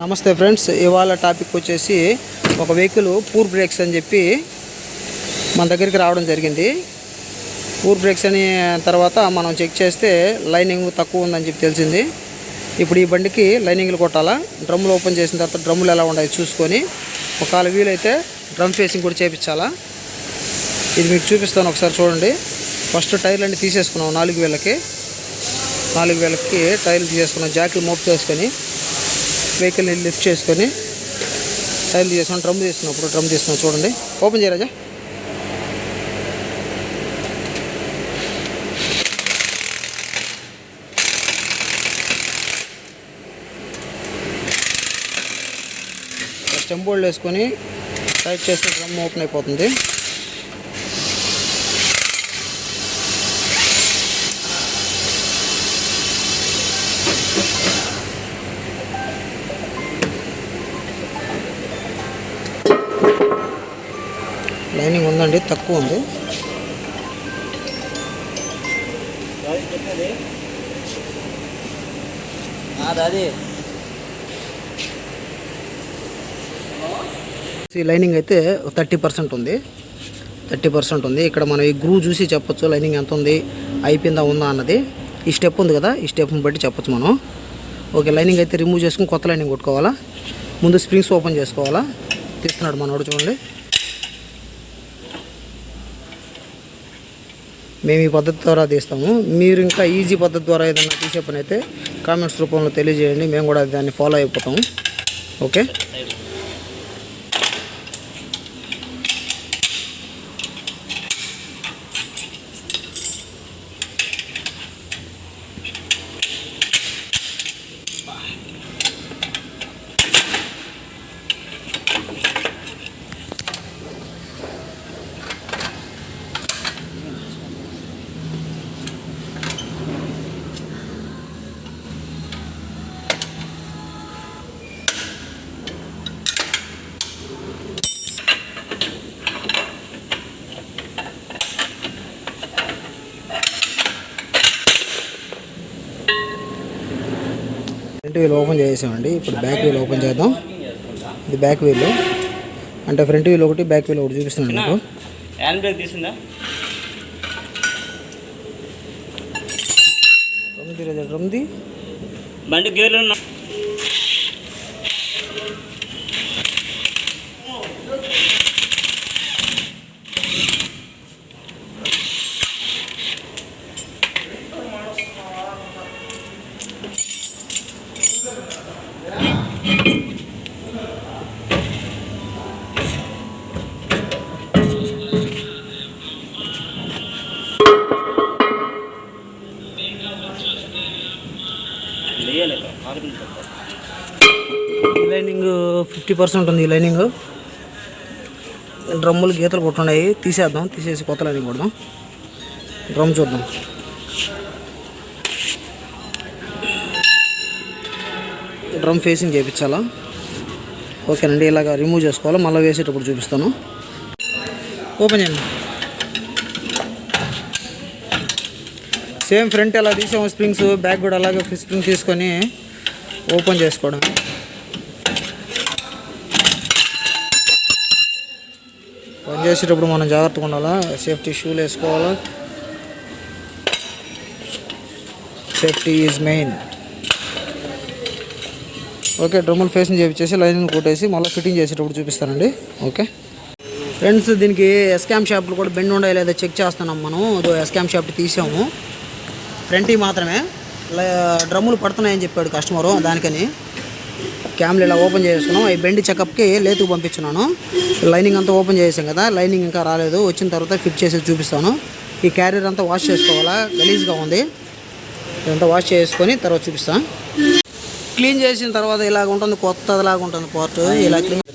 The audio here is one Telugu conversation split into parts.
నమస్తే ఫ్రెండ్స్, ఇవాళ టాపిక్ వచ్చేసి ఒక వెహికల్ పూర్ బ్రేక్స్ అని చెప్పి మన దగ్గరికి రావడం జరిగింది. పూర్ బ్రేక్స్ అని తర్వాత మనం చెక్ చేస్తే లైనింగ్ తక్కువ ఉందని చెప్పి తెలిసింది. ఇప్పుడు ఈ బండికి లైనింగ్లు కొట్టాలా, డ్రమ్ములు ఓపెన్ చేసిన తర్వాత డ్రమ్ములు ఎలా ఉన్నాయి చూసుకొని ఒకవేళ వీలైతే డ్రమ్ ఫేసింగ్ కూడా చేయించాలా. ఇది మీకు చూపిస్తాను, ఒకసారి చూడండి. ఫస్ట్ టైర్లు అన్నీ తీసేసుకున్నాం. 4000కి టైర్లు తీసేసుకున్నాం. జాకీలు మోపు చేసుకొని వెహికల్ని లిఫ్ట్ చేసుకొని టైర్లు తీసుకున్నాం. డ్రమ్ తీసుకున్నప్పుడు డ్రమ్ తీసుకున్నాం. చూడండి, ఓపెన్ చేయరాజా. స్టెమ్ బోల్డ్ వేసుకొని టైట్ చేస్తే డ్రమ్ ఓపెన్ అయిపోతుంది. లైనింగ్ ఉందండి, తక్కువ ఉంది. ఈ లైనింగ్ అయితే 30% ఉంది. 30% ఉంది. ఇక్కడ మనం ఈ గ్రూ చూసి చెప్పొచ్చు లైనింగ్ ఎంత ఉంది, అయిపోయిందా ఉందా అన్నది. ఈ స్టెప్ ఉంది కదా, ఈ స్టెప్ని బట్టి చెప్పొచ్చు మనం. ఓకే, లైనింగ్ అయితే రిమూవ్ చేసుకుని కొత్త లైనింగ్ కొట్టుకోవాలా. ముందు స్ప్రింగ్స్ ఓపెన్ చేసుకోవాలా. తీస్తున్నాడు మనోడు, చూడండి. మేము ఈ పద్ధతి ద్వారా తీస్తాము. మీరు ఇంకా ఈజీ పద్ధతి ద్వారా ఏదైనా తీసే పని అయితే కామెంట్స్ రూపంలో తెలియజేయండి, మేము కూడా దాన్ని ఫాలో అయిపోతాము. ఓకే, ఫ్రంట్ వీల్ ఓపెన్ చేసామండి. ఇప్పుడు బ్యాక్ వీల్ ఓపెన్ చేద్దాం. ఇది బ్యాక్ వీల్ అంటే ఫ్రంట్ వీల్ ఒకటి, బ్యాక్ వీల్ ఒకటి చూపిస్తున్నాను మీకు. Hand brake తీసిందా? డ్రమ్ది బండి గేర్లు లైనింగ్ 50% ఉంది. ఈ లైనింగ్ డ్రమ్ములు గీతలు కొట్టున్నాయి, తీసేద్దాం. తీసేసి కొత్త లైనింగ్ కొడదాం. డ్రమ్ చూద్దాం. డ్రమ్ ఫేసింగ్ చేయించాలా. ఓకేనండి, ఇలాగ రిమూవ్ చేసుకోవాలి. మళ్ళీ వేసేటప్పుడు చూపిస్తాను. ఓపెన్ చేయండి. సేమ్ ఫ్రంట్ ఎలా తీసాము స్ప్రింగ్స్, బ్యాక్ కూడా అలాగే స్ప్రింగ్ తీసుకొని ఓపెన్ చేసుకోవడం. పని చేసేటప్పుడు మనం జాగ్రత్తగా ఉండాలా. సేఫ్టీ షూలు వేసుకోవాలా. Safety is main. ఓకే, డ్రమ్ములు ఫేసింగ్ చేయించేసి లైనింగ్ కొట్టేసి మళ్ళీ ఫిట్టింగ్ చేసేటప్పుడు చూపిస్తానండి. ఓకే ఫ్రెండ్స్, దీనికి ఎస్కామ్ షాప్లు కూడా బెండ్ ఉండాలి లేదా చెక్ చేస్తున్నాం మనం. ఎస్కామ్ షాప్ తీసాము, ఫ్రంట్ మాత్రమే. డ్రమ్ములు పడుతున్నాయని చెప్పాడు కస్టమరు, దానికని క్యామ్లు ఇలా ఓపెన్ చేసుకున్నాం. ఈ బెండి చెకప్కి లేతుకు పంపించున్నాను. లైనింగ్ అంతా ఓపెన్ చేసాం కదా, లైనింగ్ ఇంకా రాలేదు. వచ్చిన తర్వాత ఫిట్ చేసి చూపిస్తాను. ఈ క్యారియర్ అంతా వాష్ చేసుకోవాలా, గలీజ్గా ఉంది. ఇదంతా వాష్ చేసుకొని తర్వాత చూపిస్తాను. క్లీన్ చేసిన తర్వాత ఇలాగ ఉంటుంది, కొత్తలాగా ఉంటుంది పార్ట్. ఇలా క్లీన్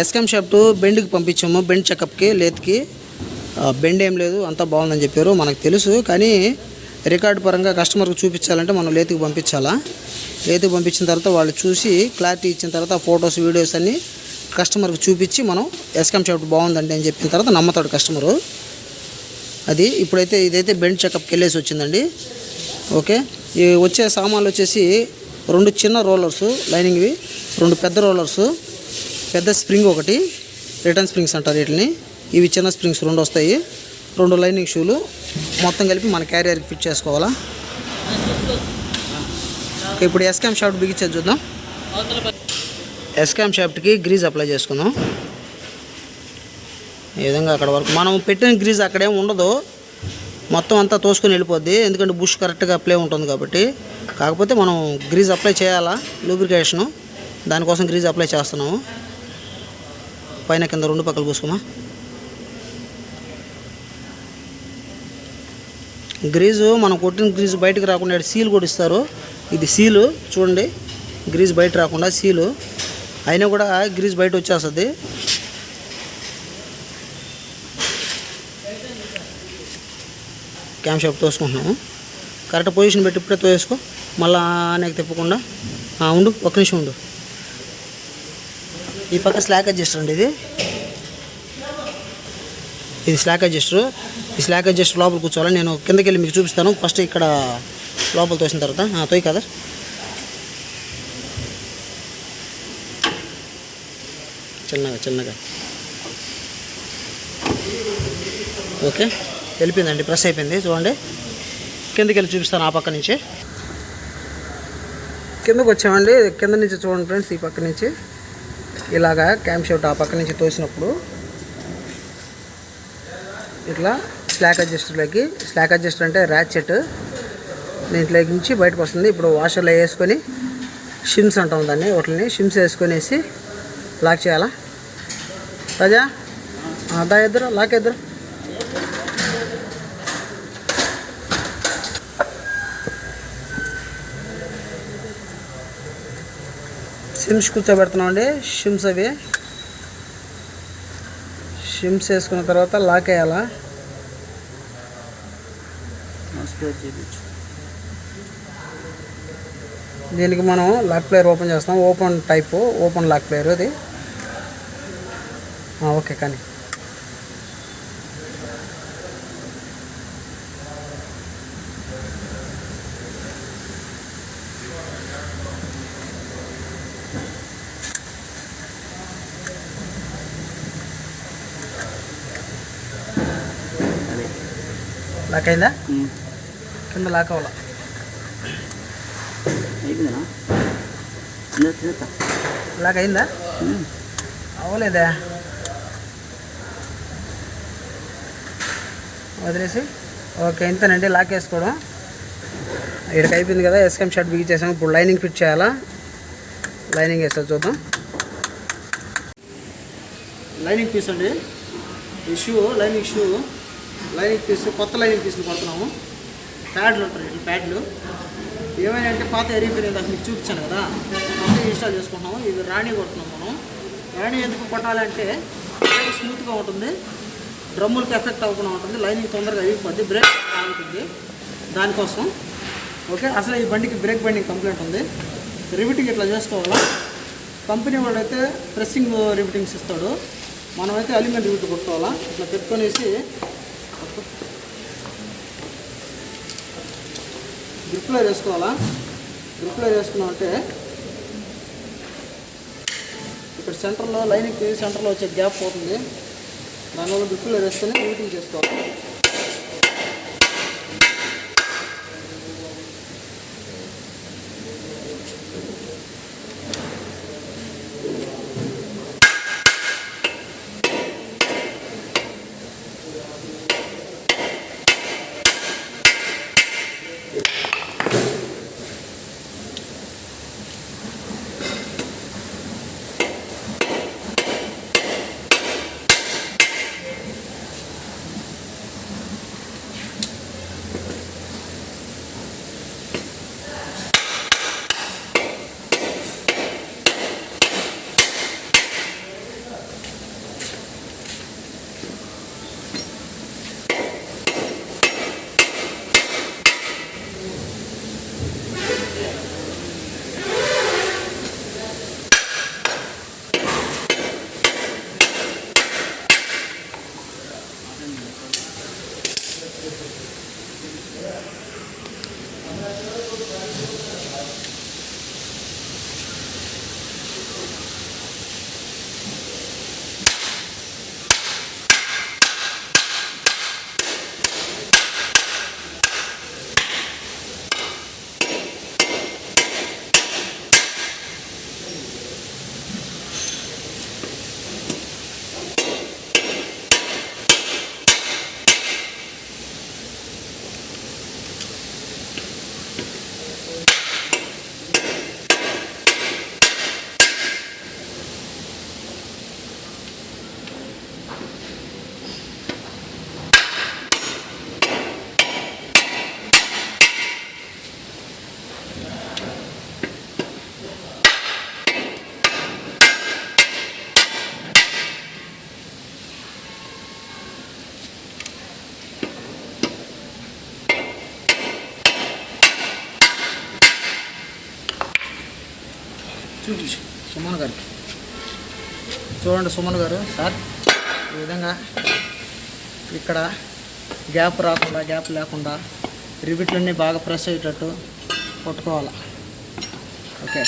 ఎస్కామ్ షాప్ బెండ్కి పంపించాము. బెండ్ చెకప్కి లేత్కి బెండ్ ఏం లేదు, అంతా బాగుందని చెప్పారు. మనకు తెలుసు, కానీ రికార్డు పరంగా కస్టమర్కి చూపించాలంటే మనం లేతుకు పంపించాలా. లేతుకు పంపించిన తర్వాత వాళ్ళు చూసి క్లారిటీ ఇచ్చిన తర్వాత ఫొటోస్ వీడియోస్ అన్నీ కస్టమర్కి చూపించి మనం ఎస్కామ్ షాప్ బాగుందండి అని చెప్పిన తర్వాత నమ్మతాడు కస్టమరు. అది ఇప్పుడైతే ఇదైతే బెండ్ చెకప్కి వెళ్ళేసి వచ్చిందండి. ఓకే, ఈ వచ్చే సామాన్లు వచ్చేసి 2 చిన్న రోలర్స్ లైనింగ్వి, 2 పెద్ద రోలర్స్, పెద్ద స్ప్రింగ్ ఒకటి, రిటర్న్ స్ప్రింగ్స్ అంటారు వీటిని. ఇవి చిన్న స్ప్రింగ్స్ 2 వస్తాయి. 2 లైనింగ్ షూలు మొత్తం కలిపి మన క్యారియర్కి ఫిట్ చేసుకోవాలా. ఇప్పుడు ఎస్కామ్ షాఫ్ట్ బిగించేది చూద్దాం. ఎస్కామ్ షాఫ్ట్కి గ్రీజ్ అప్లై చేసుకుందాం. ఈ విధంగా అక్కడ వరకు మనం పెట్టిన గ్రీజ్ అక్కడేం ఉండదు, మొత్తం అంతా తోసుకొని వెళ్ళిపోద్ది. ఎందుకంటే బుష్ కరెక్ట్గా అప్లై ఉంటుంది కాబట్టి. కాకపోతే మనం గ్రీజ్ అప్లై చేయాలా, లూబ్రికేషను, దానికోసం గ్రీజ్ అప్లై చేస్తున్నాము. పైన కింద 2 పక్కలు పూసుకోమా. గ్రీజు మనం కొట్టిన గ్రీజు బయటకు రాకుండా సీల్ కూడా ఇస్తారు. ఇది సీలు చూడండి, గ్రీజ్ బయట రాకుండా సీలు అయినా కూడా గ్రీజ్ బయట వచ్చేస్తుంది. క్యామ్ షాఫ్ట్ తోసుకుంటున్నాము. కరెక్ట్ పొజిషన్ పెట్టి ఇప్పుడే తోసుకో, మళ్ళీ అనేక తిప్పకుండా. ఉండు, ఒక్క నిమిషం ఉండు. ఈ పక్క స్లాక్ అడ్జస్టర్ అండి, ఇది స్లాక్ అడ్జస్టర్. ఈ స్లాక్ అడ్జస్టర్ లోపల కూర్చోవాలి. నేను కిందకి వెళ్ళి మీకు చూపిస్తాను. ఫస్ట్ ఇక్కడ లోపల తోసిన తర్వాత తోయి కదా. చిన్నగా ఓకే, వెళ్ళిపోయిందండి, ప్రెస్ అయిపోయింది. చూడండి, కిందకి వెళ్ళి చూపిస్తాను ఆ పక్క నుంచి. కిందకు వచ్చామండి. కింద నుంచి చూడండి ఫ్రెండ్స్, ఈ పక్క నుంచి ఇలాగా క్యామ్ షాఫ్ట్ ఆ పక్క నుంచి తోసినప్పుడు ఇట్లా స్లాక్ అడ్జస్టర్లోకి, స్లాక్ అడ్జస్టర్ అంటే ర్యాచెట్, దీంట్లోకి నుంచి బయటకు వస్తుంది. ఇప్పుడు వాషర్లో వేసుకొని షిమ్స్ అంటాం దాన్ని, వాటిని షిమ్స్ వేసుకొనేసి లాక్ చేయాలా. రాజా దా ఇద్దరు లాక్ ఇద్దరు. షిమ్స్ కూర్చోబెడుతున్నామండి. షిమ్స్ అవి షిమ్స్ వేసుకున్న తర్వాత లాక్ వేయాలా. దీనికి మనం లాక్ ప్లేయర్ ఓపెన్ చేస్తాం. Open type, open lock player అది. ఓకే, కానీ లాక్ అయిందా? కింద లాక్ అవ్వాలా. లాక్ అయిందా? అవ్వలేదా? వదిలేసి ఓకే, ఇంతేనండి లాక్ వేసుకోవడం. ఇక్కడికి అయిపోయింది కదా. ఎస్కామ్ షాఫ్ట్ బిగించేసాము. ఇప్పుడు లైనింగ్ ఫిట్ చేయాలా. లైనింగ్ వేస్తా చూద్దాం. లైనింగ్ పీస్ అండి, ఈ shoe lining shoe, lining piece, కొత్త లైనింగ్ పీస్ని కొడుతున్నాము. ప్యాడ్లు ఉంటాయి, ఇట్లా ప్యాడ్లు ఏమైనా అంటే పాత ఎరిగిపోయినాయి, దాకా మీకు చూపించాను కదా, కొత్తగా ఇన్స్టాల్ చేసుకుంటున్నాము. ఇవి రాణి కొడుతున్నాం మనం. రాణి ఎందుకు కొట్టాలంటే స్మూత్గా ఉంటుంది, డ్రమ్ములకి ఎఫెక్ట్ అవ్వకుండా ఉంటుంది, లైనింగ్ తొందరగా అయిపోద్ది, బ్రేక్ ఆగుతుంది, దానికోసం. ఓకే, అసలు ఈ బండికి బ్రేక్ బైండింగ్ కంప్లైంట్ ఉంది. రివిటింగ్ ఇట్లా చేసుకోవాలా. కంపెనీ వాడైతే ప్రెస్సింగ్ రివిటింగ్స్ ఇస్తాడు, మనమైతే అల్యూమినియం రివిట్ కొట్టుకోవాలా. ఇట్లా పెట్టుకొనేసి గ్రిప్లో వేసుకోవాలా. గ్రిప్లో వేసుకున్నామంటే ఇక్కడ సెంటర్లో లైనింగ్కి సెంటర్లో వచ్చే గ్యాప్ పోతుంది. దానివల్ల గ్రిప్లో వేసుకొని రివిటింగ్ చేసుకోవాలి. చూపించు సుమన్ గారికి. చూడండి సుమన్ గారు సార్, ఈ విధంగా ఇక్కడ గ్యాప్ రాకుండా, గ్యాప్ లేకుండా రివిట్లన్నీ బాగా ప్రెస్ అయ్యేటట్టు కొట్టుకోవాలి. ఓకే.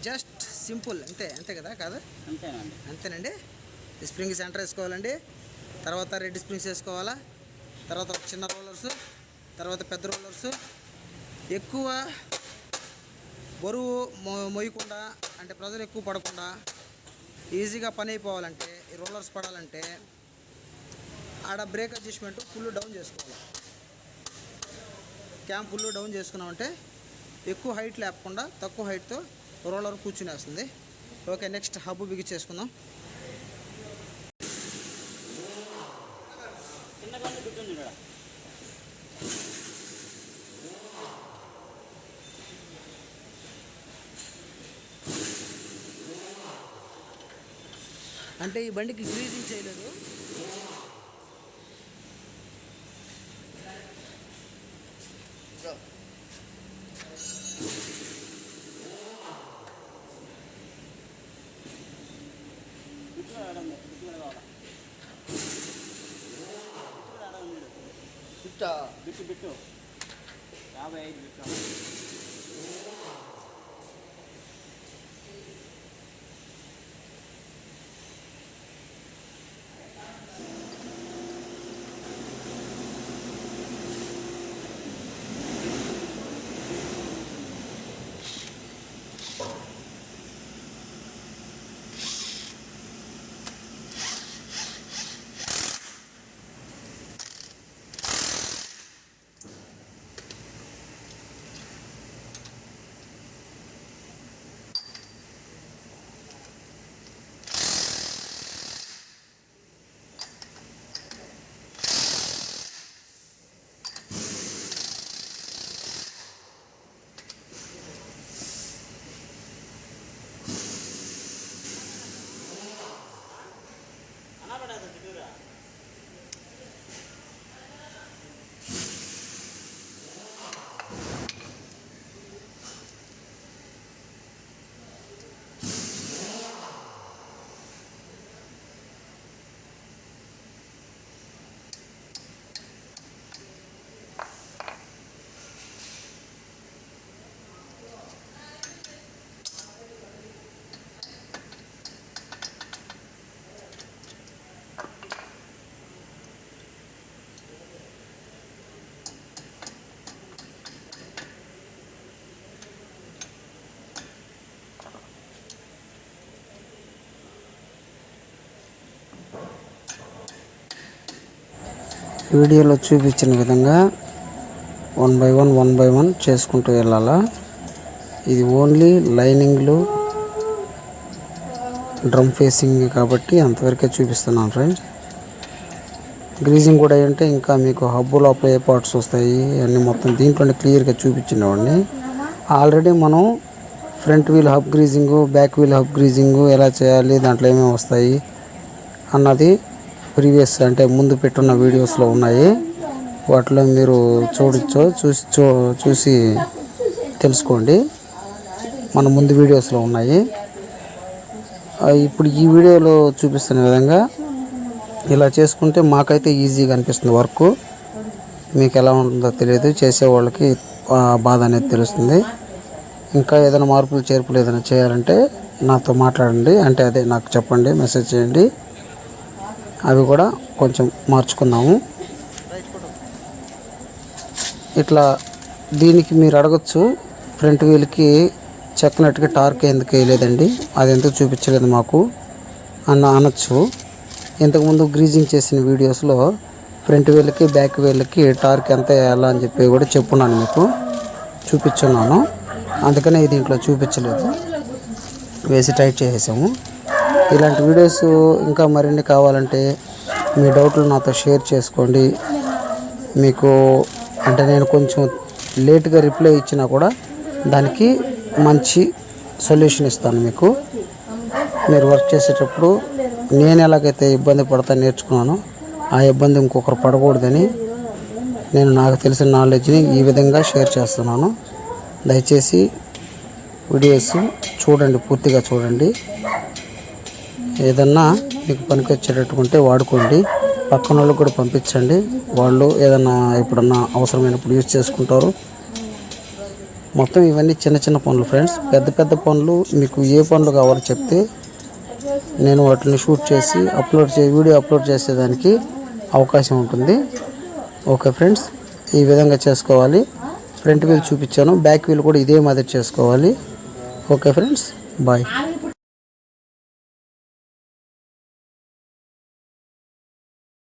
జస్ట్ సింపుల్, అంతే కదా, కాదు అంతేనండి. అంతేనండి. స్ప్రింగ్ సెంటర్ వేసుకోవాలండి, తర్వాత రెడ్ స్ప్రింగ్స్ వేసుకోవాలా, తర్వాత చిన్న రోలర్స్, తర్వాత పెద్ద రోలర్స్. ఎక్కువ బరువు మొయ్యకుండా, అంటే ప్రజలు ఎక్కువ పడకుండా ఈజీగా పని అయిపోవాలంటే, ఈ రోలర్స్ పడాలంటే ఆడ బ్రేక్ అడ్జస్ట్మెంట్ ఫుల్ డౌన్ చేసుకోవాలి. క్యామ్ ఫుల్ డౌన్ చేసుకున్నామంటే ఎక్కువ హైట్ లేకుండా తక్కువ హైట్తో రోలర్ కూర్చునేస్తుంది. ఓకే, నెక్స్ట్ హబ్ బిగించేసుకుందాం. అంటే ఈ బండికి గ్రీజింగ్ చేయలేదు. Bit 55 bit. వీడియోలో చూపించిన విధంగా 1 బై 1 చేసుకుంటూ వెళ్ళాలా. ఇది ఓన్లీ లైనింగ్లు డ్రమ్ ఫేసింగ్ కాబట్టి అంతవరకే చూపిస్తున్నాను ఫ్రెండ్స్. గ్రీజింగ్ కూడా అంటే ఇంకా మీకు హబ్బు లోపల ఏ పార్ట్స్ వస్తాయి అన్నీ మొత్తం దీంట్లోనే క్లియర్గా చూపించినవాడిని. ఆల్రెడీ మనం front wheel hub greasing, back wheel hub greasing ఎలా చేయాలి, దాంట్లో ఏమేమి వస్తాయి అన్నది ప్రీవియస్ అంటే ముందు పెట్టున్న వీడియోస్లో ఉన్నాయి. వాటిలో మీరు చూసి తెలుసుకోండి. మన ముందు వీడియోస్లో ఉన్నాయి. ఇప్పుడు ఈ వీడియోలో చూపిస్తున్న విధంగా ఇలా చేసుకుంటే మాకైతే ఈజీగా అనిపిస్తుంది వర్క్. మీకు ఎలా ఉంటుందో తెలియదు, చేసేవాళ్ళకి బాధ అనేది తెలుస్తుంది. ఇంకా ఏదైనా మార్పులు చేర్పులు ఏదైనా చేయాలంటే నాతో మాట్లాడండి, అంటే అదే నాకు చెప్పండి, మెసేజ్ చేయండి. అవి కూడా కొంచెం మార్చుకుందాము. ఇట్లా దీనికి మీరు అడగచ్చు, ఫ్రంట్ వీల్కి చెక్కనట్టుగా టార్క్ ఎందుకు వేయలేదండి, అది ఎందుకు చూపించలేదు మాకు అనొచ్చు. ఇంతకుముందు గ్రీజింగ్ చేసిన వీడియోస్లో ఫ్రంట్ వీల్కి బ్యాక్ వీల్కి టార్క్ ఎంత వేయాలా అని చెప్పి కూడా చెప్పున్నాను, మీకు చూపించున్నాను. అందుకనే దీంట్లో చూపించలేదు, వేసి టైట్ చేసేసాము. ఇలాంటి వీడియోస్ ఇంకా మరిన్ని కావాలంటే మీ డౌట్లు నాతో షేర్ చేసుకోండి. మీకు అంటే నేను కొంచెం లేట్గా రిప్లై ఇచ్చినా కూడా దానికి మంచి సొల్యూషన్ ఇస్తాను మీకు. మీరు వర్క్ చేసేటప్పుడు నేను ఎలాగైతే ఇబ్బంది పడతా నేర్చుకున్నానో ఆ ఇబ్బంది ఇంకొకరు పడకూడదని నేను నాకు తెలిసిన నాలెడ్జ్ని ఈ విధంగా షేర్ చేస్తున్నాను. దయచేసి వీడియోస్ చూడండి, పూర్తిగా చూడండి. ఏదన్నా మీకు పనికొచ్చేటట్టుకుంటే వాడుకోండి, పక్కన వాళ్ళకి కూడా పంపించండి. వాళ్ళు ఏదన్నా ఎప్పుడన్నా అవసరమైనప్పుడు యూజ్ చేసుకుంటారు. మొత్తం ఇవన్నీ చిన్న చిన్న పనులు ఫ్రెండ్స్. పెద్ద పెద్ద పనులు మీకు ఏ పనులు కావాలో చెప్తే నేను వాటిని షూట్ చేసి వీడియో అప్లోడ్ చేసేదానికి అవకాశం ఉంటుంది. ఓకే ఫ్రెండ్స్, ఈ విధంగా చేసుకోవాలి. ఫ్రంట్ వీల్ చూపించాను, బ్యాక్ వీల్ కూడా ఇదే మాదిరి చేసుకోవాలి. Okay friends, bye.